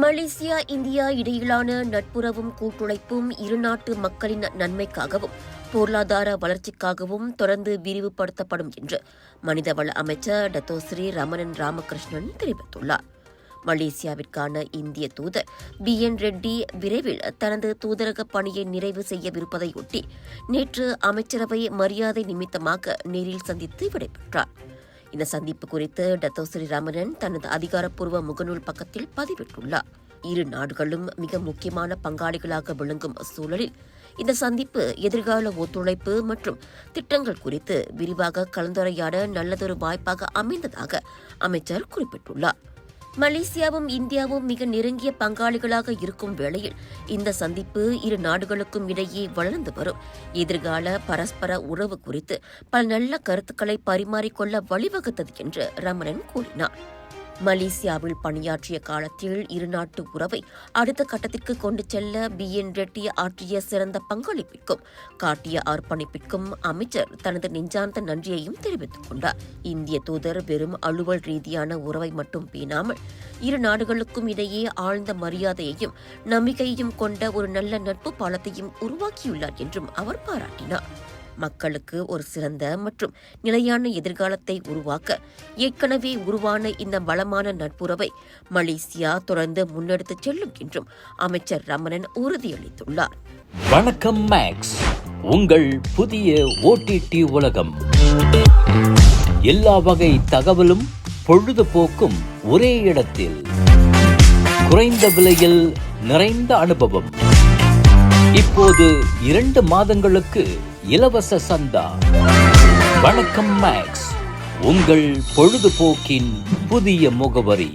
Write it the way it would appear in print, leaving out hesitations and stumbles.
Malaysia India இடையிலான நட்புறவும் கூட்டுழைப்பும் இருநாட்டு மக்களின் நன்மைக்காகவும் பொருளாதார வளர்ச்சிக்காகவும் தொடர்ந்து விரிவுபடுத்தப்படும் என்று மனிதவள அமைச்சர் டத்தோஸ்ரீ ரமணன் ராமகிருஷ்ணன் தெரிவித்துள்ளார். மலேசியாவிற்கான இந்திய தூதர் BN ரெட்டி விரைவில் தனது தூதரக பணியை நிறைவு செய்யவிருப்பதையொட்டி நேற்று அமைச்சரவை மரியாதை நிமித்தமாக நேரில் சந்தித்து விடைபெற்றார். இந்த சந்திப்பு குறித்து டத்தோஸ்ரீ ரமணன் தனது அதிகாரப்பூர்வ முகநூல் பக்கத்தில் பதிவிட்டுள்ளார். இரு நாடுகளும் மிக முக்கியமான பங்காளிகளாக விளங்கும் சூழலில் இந்த சந்திப்பு எதிர்கால ஒத்துழைப்பு மற்றும் திட்டங்கள் குறித்து விரிவாக கலந்துரையாட நல்லதொரு வாய்ப்பாக அமைந்ததாக அமைச்சர் குறிப்பிட்டுள்ளார். மலேசியாவும் இந்தியாவும் மிக நெருங்கிய பங்காளிகளாக இருக்கும் வேளையில் இந்த சந்திப்பு இரு நாடுகளுக்கும் இடையே வளர்ந்து வரும் எதிர்கால பரஸ்பர உறவு குறித்து பல நல்ல கருத்துக்களை பரிமாறிக்கொள்ள வழிவகுத்தது என்று ரமணன் கூறினார். மலேசியாவில் பணியாற்றிய காலத்தில் இருநாட்டு உறவை அடுத்த கட்டத்திற்கு கொண்டு செல்ல BN ரெட்டி ஆற்றிய சிறந்த பங்களிப்பிற்கும் காட்டிய அர்ப்பணிப்பிற்கும் அமைச்சர் தனது நெஞ்சார்ந்த நன்றியையும் தெரிவித்துக் கொண்டார். இந்திய தூதர் வெறும் அலுவல் ரீதியான உறவை மட்டும் பேணாமல் இரு நாடுகளுக்கும் இடையே ஆழ்ந்த மரியாதையையும் நம்பிக்கையையும் கொண்ட ஒரு நல்ல நட்பு பாலத்தையும் உருவாக்கியுள்ளார் என்றும் அவர் பாராட்டினார். மக்களுக்கு ஒரு சிறந்த மற்றும் நிலையான எதிர்காலத்தை உருவாக்க ஏற்கனவே உருவான இந்த வளமான நட்புறவை மலேசியா தொடர்ந்து முன்னெடுத்துச் செல்லும் என்றும் அமைச்சர் ரமணன் உறுதியளித்துள்ளார். வணக்கம் மேக்ஸ், உங்கள் புதிய OTT உலகம். எல்லா வகை தகவலும் பொழுதுபோக்கும் ஒரே இடத்தில், குறைந்த விலையில் நிறைந்த அனுபவம். இப்போது 2 மாதங்களுக்கு இலவச சந்தா. வணக்கம் மேக்ஸ், உங்கள் பொழுதுபோக்கின் புதிய முகவரி.